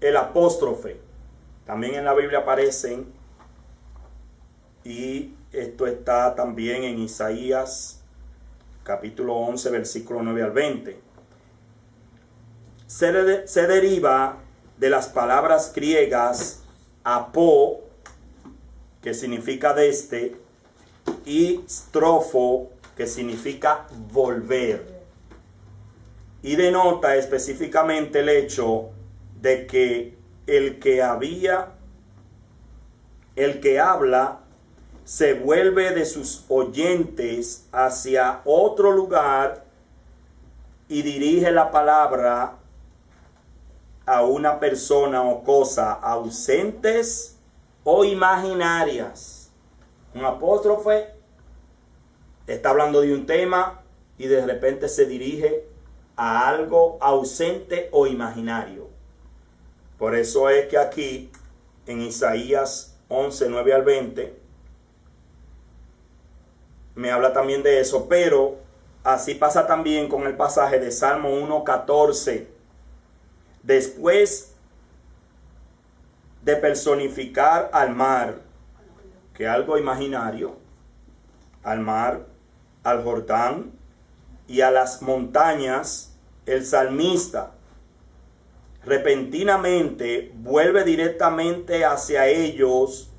el apóstrofe. También en la Biblia aparecen, y esto está también en Isaías capítulo 11, versículo 9 al 20. Se deriva de las palabras griegas apó, que significa desde, y strofo, que significa volver. Y denota específicamente el hecho de que el que habla se vuelve de sus oyentes hacia otro lugar y dirige la palabra a una persona o cosa ausentes o imaginarias. Un apóstrofe está hablando de un tema y de repente se dirige a algo ausente o imaginario. Por eso es que aquí en Isaías 11, 9 al 20 me habla también de eso, pero así pasa también con el pasaje de Salmo 1, 14. Después de personificar al mar, que es algo imaginario, al mar, al Jordán y a las montañas, el salmista repentinamente vuelve directamente hacia ellos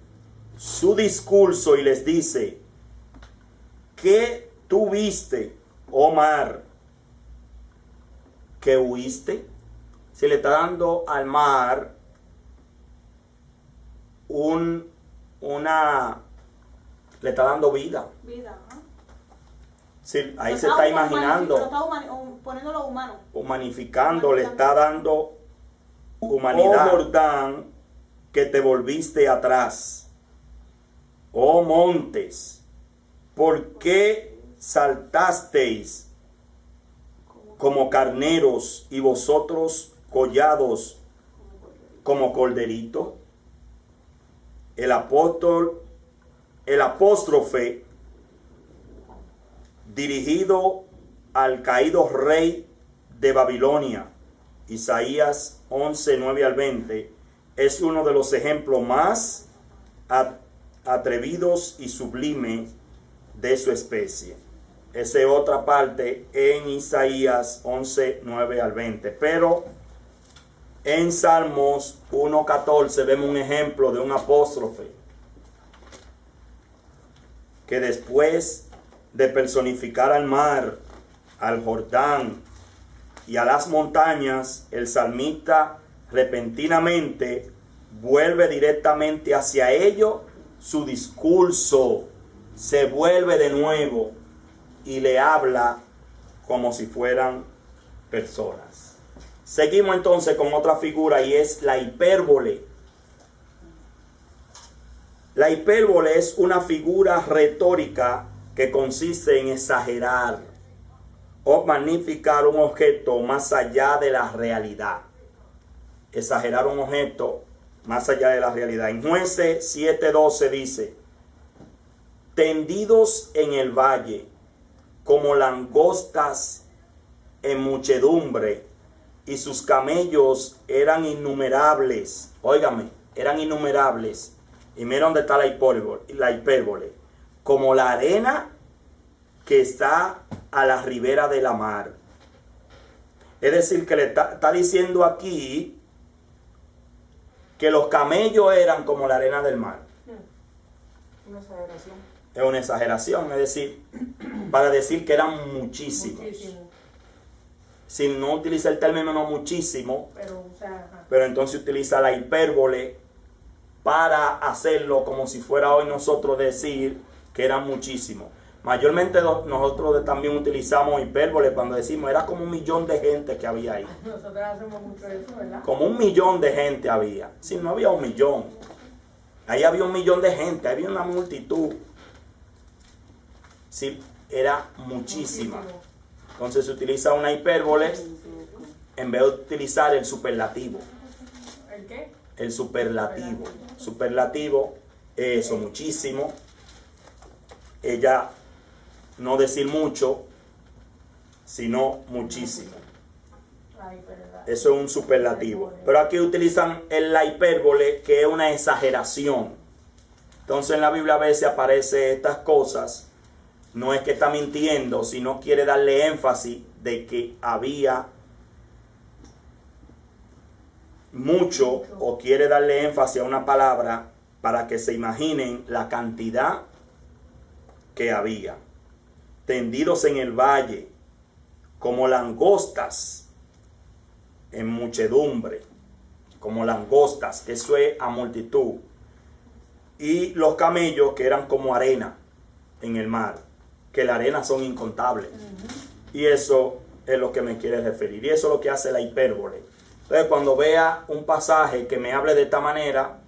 su discurso y les dice: ¿qué tuviste, oh mar, que huiste? Se le está dando al mar le está dando vida. Vida, ¿no? Sí, ahí se está imaginando. Lo está poniéndolo humano. Humanificando, le está dando humanidad. Oh Jordán, que te volviste atrás. Oh montes, ¿por qué saltasteis como carneros y vosotros collados como corderito? El apóstrofe dirigido al caído rey de Babilonia, Isaías 11, 9 al 20, es uno de los ejemplos más atrevidos y sublimes de su especie. Esa es otra parte en Isaías 11, 9 al 20. Pero en Salmos 1, 14 vemos un ejemplo de un apóstrofe que después de personificar al mar, al Jordán y a las montañas, el salmista repentinamente vuelve directamente hacia ellos su discurso, se vuelve de nuevo y le habla como si fueran personas. Seguimos entonces con otra figura y es la hipérbole. La hipérbole es una figura retórica que consiste en exagerar o magnificar un objeto más allá de la realidad. Exagerar un objeto más allá de la realidad. En Jueces 7:12 dice: tendidos en el valle como langostas en muchedumbre, y sus camellos eran innumerables. Óigame, eran innumerables. Y mira dónde está la hipérbole. Como la arena que está a la ribera de la mar. Es decir, que le está diciendo aquí que los camellos eran como la arena del mar. Una exageración. Es una exageración, es decir, para decir que eran muchísimos. Muchísimo. Si no utiliza el término no muchísimo, Pero, pero entonces utiliza la hipérbole para hacerlo como si fuera hoy nosotros decir que eran muchísimos. Mayormente nosotros también utilizamos hipérbole cuando decimos era como 1 millón de gente que había ahí. nosotros hacemos mucho eso, ¿verdad? Como 1 millón de gente había. Si no había 1 millón. Ahí había 1 millón de gente, había una multitud. Sí, era muchísima. Muchísimo. Entonces se utiliza una hipérbole en vez de utilizar el superlativo. ¿El qué? El superlativo. Superlativo es eso, muchísimo. Ella no decir mucho, sino muchísimo. Ay, verdad. Eso es un superlativo. Pero aquí utilizan la hipérbole, que es una exageración. Entonces en la Biblia a veces aparece estas cosas. No es que está mintiendo, sino quiere darle énfasis de que había mucho, o quiere darle énfasis a una palabra para que se imaginen la cantidad que había. Tendidos en el valle, como langostas en muchedumbre, como langostas, que eso es a multitud. Y los camellos que eran como arena en el mar, que la arena son incontables. Y eso es lo que me quiere referir. Y eso es lo que hace la hipérbole. Entonces, cuando vea un pasaje que me hable de esta manera,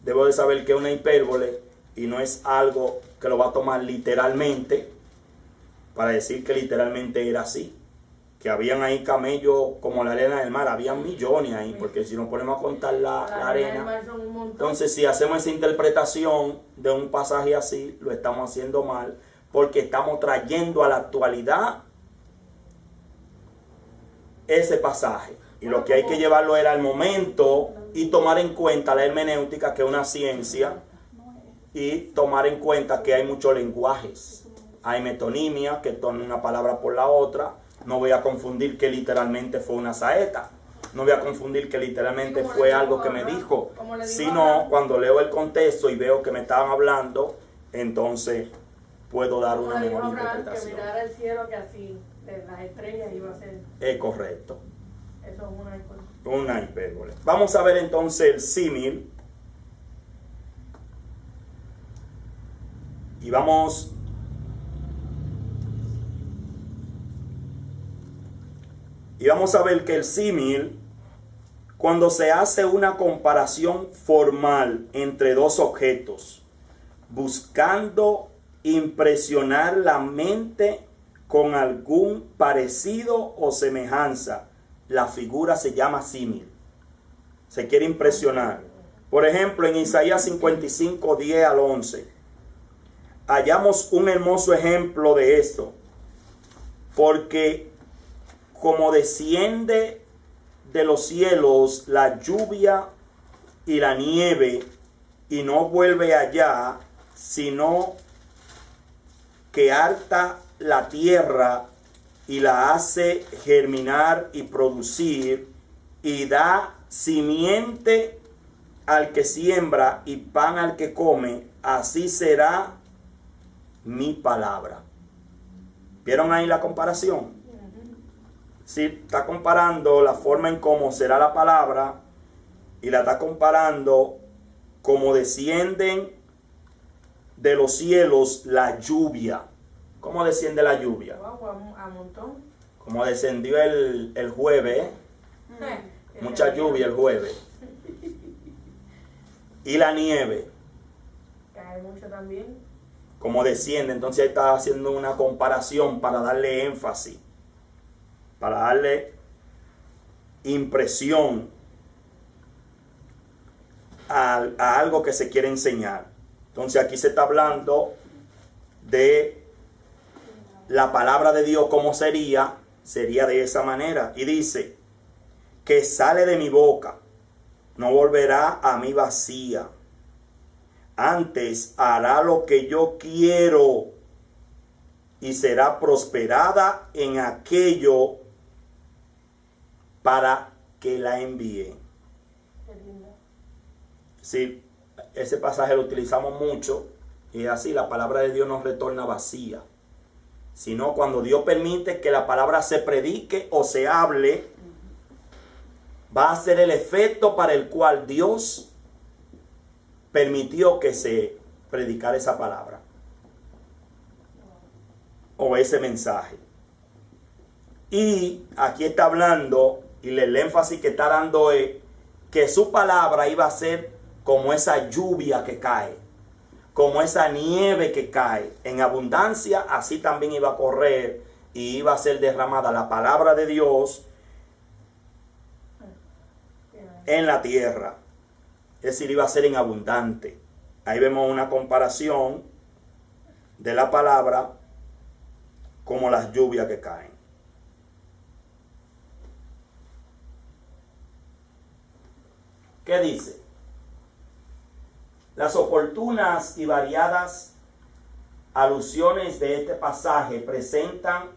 debo de saber que es una hipérbole y no es algo que lo va a tomar literalmente, para decir que literalmente era así. Que habían ahí camellos como la arena del mar, habían millones ahí, porque si nos ponemos a contar la arena, entonces si hacemos esa interpretación de un pasaje así, lo estamos haciendo mal, porque estamos trayendo a la actualidad ese pasaje. Y lo que hay que llevarlo era al momento y tomar en cuenta la hermenéutica, que es una ciencia, y tomar en cuenta que hay muchos lenguajes. Hay metonimia, que toma una palabra por la otra. No voy a confundir que literalmente fue una saeta. No voy a confundir que literalmente fue algo que me dijo. Sino cuando leo el contexto y veo que me estaban hablando, entonces puedo dar una mejor interpretación. Que mirar el cielo, que así de las estrellas iba a ser. Es correcto. Eso es una hipérbole. Una hipérbole. Vamos a ver entonces el símil. Y vamos a ver que el símil, cuando se hace una comparación formal entre dos objetos, buscando impresionar la mente con algún parecido o semejanza, la figura se llama símil. Se quiere impresionar. Por ejemplo, en Isaías 55, 10 al 11, hallamos un hermoso ejemplo de esto. Porque como desciende de los cielos la lluvia y la nieve, y no vuelve allá, sino que harta la tierra y la hace germinar y producir, y da simiente al que siembra y pan al que come, así será mi palabra. ¿Vieron ahí la comparación? Si está comparando la forma en cómo será la palabra, y la está comparando como descienden de los cielos la lluvia. ¿Cómo desciende la lluvia? A montón. Como descendió el jueves. Mucha lluvia el jueves. Y la nieve. Cae mucho también. Como desciende. Entonces ahí está haciendo una comparación para darle énfasis, para darle impresión a algo que se quiere enseñar. Entonces aquí se está hablando de la palabra de Dios, como sería de esa manera. Y dice, que sale de mi boca, no volverá a mí vacía. Antes hará lo que yo quiero y será prosperada en aquello para que la envíe. Sí, ese pasaje lo utilizamos mucho y así la palabra de Dios no retorna vacía, sino cuando Dios permite que la palabra se predique o se hable, va a ser el efecto para el cual Dios permitió que se predicara esa palabra o ese mensaje. Y aquí está hablando, y el énfasis que está dando es que su palabra iba a ser como esa lluvia que cae, como esa nieve que cae en abundancia. Así también iba a correr y iba a ser derramada la palabra de Dios en la tierra. Es decir, iba a ser en abundante. Ahí vemos una comparación de la palabra como las lluvias que caen. ¿Qué dice? Las oportunas y variadas alusiones de este pasaje presentan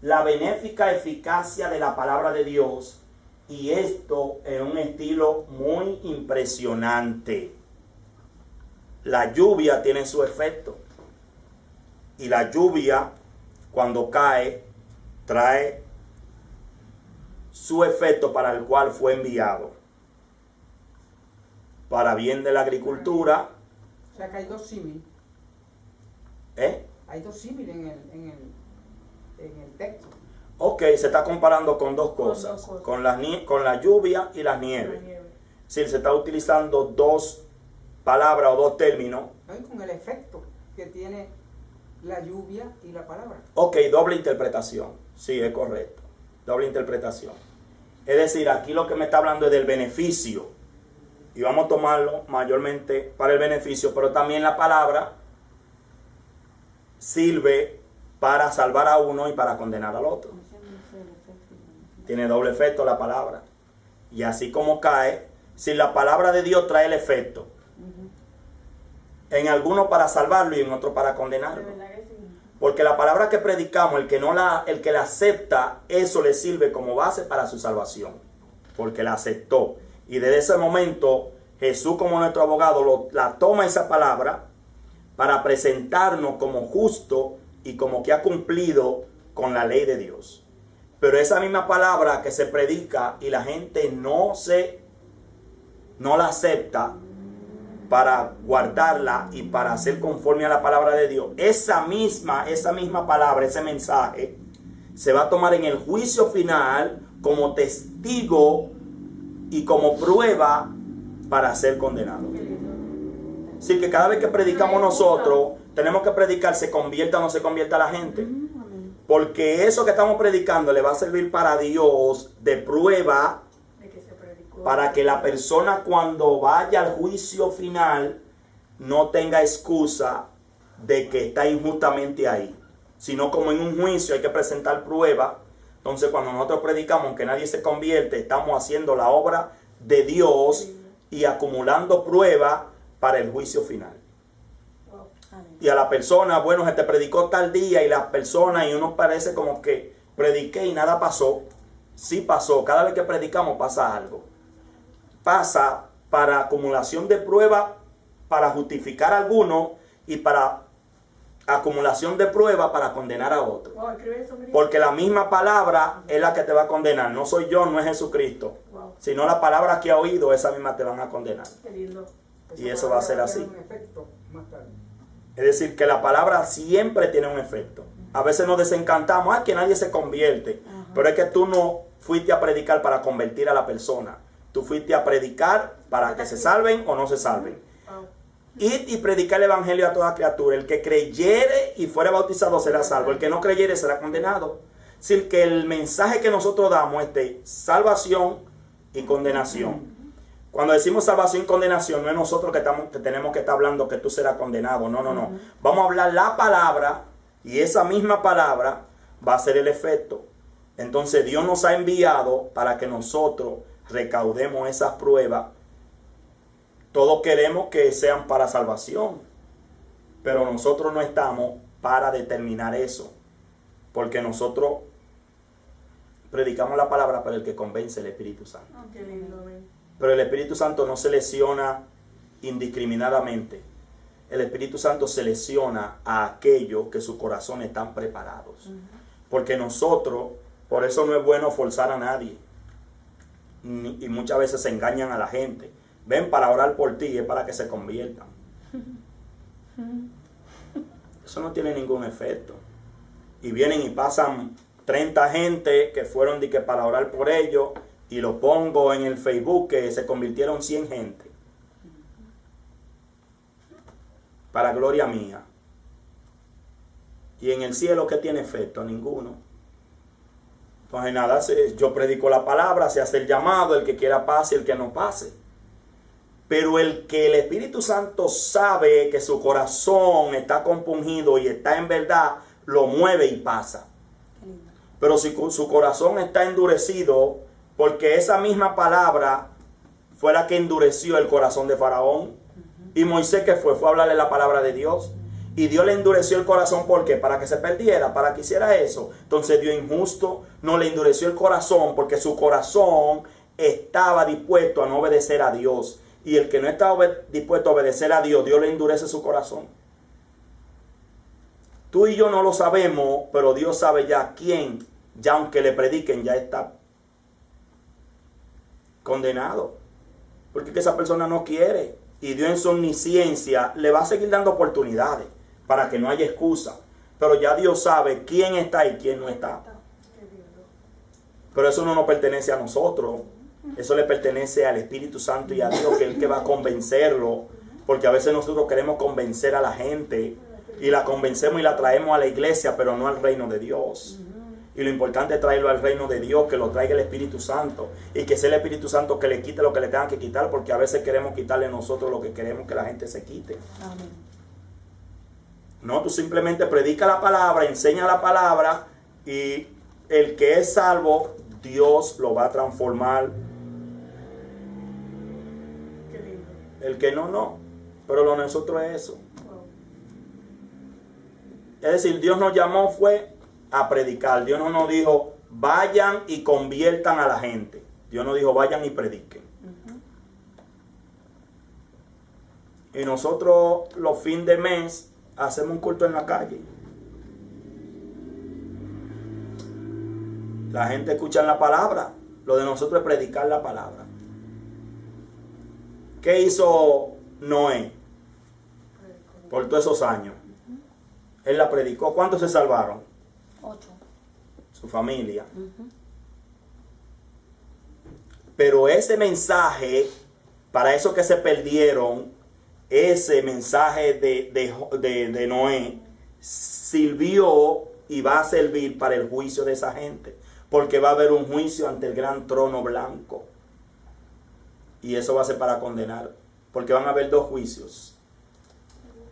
la benéfica eficacia de la palabra de Dios, y esto en un estilo muy impresionante. La lluvia tiene su efecto, y la lluvia, cuando cae, trae su efecto para el cual fue enviado, para bien de la agricultura. O sea que hay dos símiles. Hay dos símiles en el texto. Ok, se está comparando con dos cosas, con la lluvia y las nieves. Sí, se está utilizando dos palabras o dos términos. ¿No? Y con el efecto que tiene la lluvia y la palabra. Ok, doble interpretación. Sí, es correcto. Doble interpretación. Es decir, aquí lo que me está hablando es del beneficio. Y vamos a tomarlo mayormente para el beneficio, pero también la palabra sirve para salvar a uno y para condenar al otro. Tiene doble efecto la palabra. Y así como cae, si la palabra de Dios trae el efecto, en alguno para salvarlo y en otro para condenarlo. Porque la palabra que predicamos, el que la acepta, eso le sirve como base para su salvación. Porque la aceptó. Y desde ese momento, Jesús como nuestro abogado la toma esa palabra para presentarnos como justo y como que ha cumplido con la ley de Dios. Pero esa misma palabra que se predica y la gente no la acepta para guardarla y para ser conforme a la palabra de Dios, esa misma palabra, ese mensaje, se va a tomar en el juicio final como testigo y como prueba para ser condenado. Así que cada vez que predicamos nosotros, tenemos que predicar, se convierta o no se convierta la gente. Porque eso que estamos predicando le va a servir para Dios de prueba, para que la persona cuando vaya al juicio final no tenga excusa de que está injustamente ahí. Sino como en un juicio hay que presentar prueba. Entonces cuando nosotros predicamos, aunque nadie se convierte, estamos haciendo la obra de Dios y acumulando prueba para el juicio final. Y a la persona, bueno, se te predicó tal día y la persona, y uno parece como que prediqué y nada pasó. Sí pasó, cada vez que predicamos pasa algo. Pasa para acumulación de prueba, para justificar a alguno y para acumulación de prueba para condenar a otro. Porque la misma palabra es la que te va a condenar. No soy yo, no es Jesucristo. Sino la palabra que ha oído, esa misma te van a condenar. Y eso va a ser así. Es decir, que la palabra siempre tiene un efecto. A veces nos desencantamos, que nadie se convierte. Pero es que tú no fuiste a predicar para convertir a la persona. Tú fuiste a predicar para que se salven o no se salven. Id y predicar el evangelio a toda criatura. El que creyere y fuere bautizado será salvo. El que no creyere será condenado. Es decir, que el mensaje que nosotros damos es de salvación y condenación. Cuando decimos salvación y condenación, no es nosotros que tenemos que estar hablando que tú serás condenado. No. Vamos a hablar la palabra y esa misma palabra va a ser el efecto. Entonces Dios nos ha enviado para que nosotros recaudemos esas pruebas. Todos queremos que sean para salvación, pero nosotros no estamos para determinar eso. Porque nosotros predicamos la palabra para el que convence el Espíritu Santo. Pero el Espíritu Santo no selecciona indiscriminadamente. El Espíritu Santo selecciona a aquellos que sus corazones están preparados. Porque nosotros, por eso no es bueno forzar a nadie. Y muchas veces se engañan a la gente. Ven para orar por ti, es para que se conviertan. Eso no tiene ningún efecto. Y vienen y pasan 30 gente que fueron de que para orar por ellos, y lo pongo en el Facebook que se convirtieron 100 gente. Para gloria mía. Y en el cielo, ¿qué tiene efecto? Ninguno. Entonces nada, yo predico la palabra, se hace el llamado, el que quiera pase, el que no pase. Pero el que el Espíritu Santo sabe que su corazón está compungido y está en verdad, lo mueve y pasa. Pero si su corazón está endurecido, porque esa misma palabra fue la que endureció el corazón de Faraón. Y Moisés, ¿qué fue? Fue a hablarle la palabra de Dios. Y Dios le endureció el corazón, ¿por qué? Para que se perdiera, para que hiciera eso. Entonces Dios injusto no le endureció el corazón porque su corazón estaba dispuesto a no obedecer a Dios. Y el que no está dispuesto a obedecer a Dios, Dios le endurece su corazón. Tú y yo no lo sabemos, pero Dios sabe ya quién, ya aunque le prediquen, ya está condenado. Porque que esa persona no quiere. Y Dios en su omnisciencia le va a seguir dando oportunidades para que no haya excusa. Pero ya Dios sabe quién está y quién no está. Pero eso no nos pertenece a nosotros. Eso le pertenece al Espíritu Santo y a Dios, que es el que va a convencerlo. Porque a veces nosotros queremos convencer a la gente y la convencemos y la traemos a la iglesia, pero no al reino de Dios. Y lo importante es traerlo al reino de Dios, que lo traiga el Espíritu Santo. Y que sea el Espíritu Santo que le quite lo que le tengan que quitar, porque a veces queremos quitarle nosotros lo que queremos que la gente se quite. Amén. No, tú simplemente predica la palabra, enseña la palabra, y el que es salvo, Dios lo va a transformar. Qué lindo. El que no, no. Pero lo de nosotros es eso. Wow. Es decir, Dios nos llamó fue a predicar. Dios no nos dijo, vayan y conviertan a la gente. Dios nos dijo, vayan y prediquen. Y nosotros los fines de mes hacemos un culto en la calle. La gente escucha la palabra. Lo de nosotros es predicar la palabra. ¿Qué hizo Noé por todos esos años? Él la predicó. ¿Cuántos se salvaron? 8. Su familia. Pero ese mensaje, para esos que se perdieron, ese mensaje de Noé sirvió y va a servir para el juicio de esa gente. Porque va a haber un juicio ante el gran trono blanco. Y eso va a ser para condenar. Porque van a haber 2 juicios.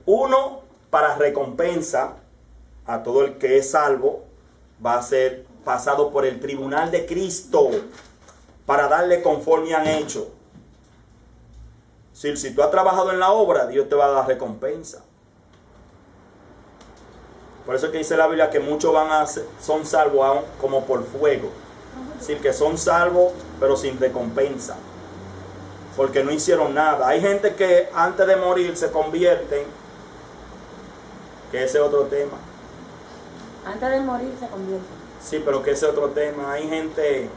Uno para recompensa a todo el que es salvo. Va a ser pasado por el tribunal de Cristo para darle conforme han hecho. Si tú has trabajado en la obra, Dios te va a dar recompensa. Por eso es que dice la Biblia que muchos son salvos como por fuego. Es decir, que son salvos pero sin recompensa. Porque no hicieron nada. Hay gente que antes de morir se convierten, que ese es otro tema. Antes de morir se convierte. Sí, pero que ese es otro tema. Hay gente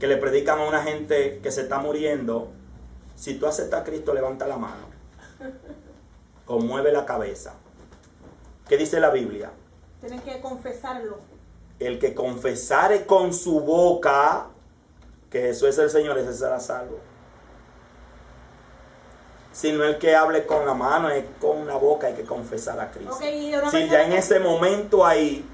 que le predican a una gente que se está muriendo. Si tú aceptas a Cristo, levanta la mano o mueve la cabeza. ¿Qué dice la Biblia? Tienen que confesarlo. El que confesare con su boca que Jesús es el Señor, ese será salvo. Sino el que hable con la mano, es con la boca, hay que confesar a Cristo. Okay, si ya en ese momento ahí,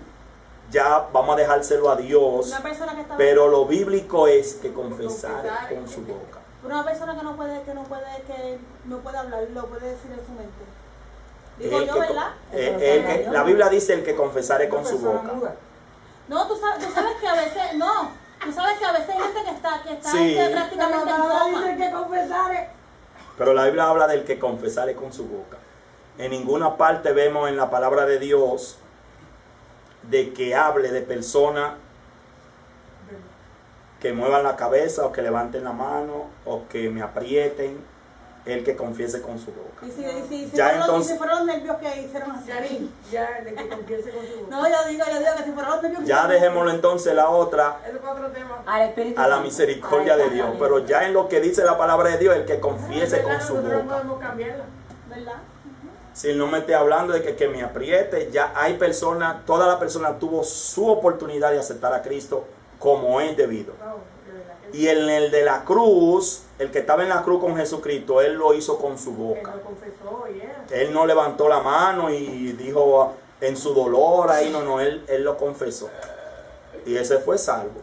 ya vamos a dejárselo a Dios. Una persona que está, pero lo bíblico es que confesar con su boca. Una persona que no puede hablar, lo puede decir en su mente. Digo yo, ¿verdad? La Biblia dice el que confesare con su boca. No, tú sabes que a veces, no. Tú sabes que a veces hay gente que está sí, prácticamente en coma. Pero la Biblia habla del que confesare con su boca. En ninguna parte vemos en la palabra de Dios de que hable de personas que muevan la cabeza o que levanten la mano o que me aprieten. El que confiese con su boca. Y ya entonces, si fueron los nervios que hicieron así. Ya, de que confiese con su boca. No, yo digo que si fueron los nervios que ya dejémoslo entonces la otra Eso es otro tema. a la misericordia de Dios. Pero ya en lo que dice la palabra de Dios, el que confiese con su boca. No podemos cambiarla. ¿Verdad? Si no me esté hablando de que me apriete, ya hay personas, toda la persona tuvo su oportunidad de aceptar a Cristo como es debido. Y en el de la cruz, el que estaba en la cruz con Jesucristo, él lo hizo con su boca. Él lo confesó, Él no levantó la mano y dijo en su dolor, ahí no, él lo confesó. Y ese fue salvo.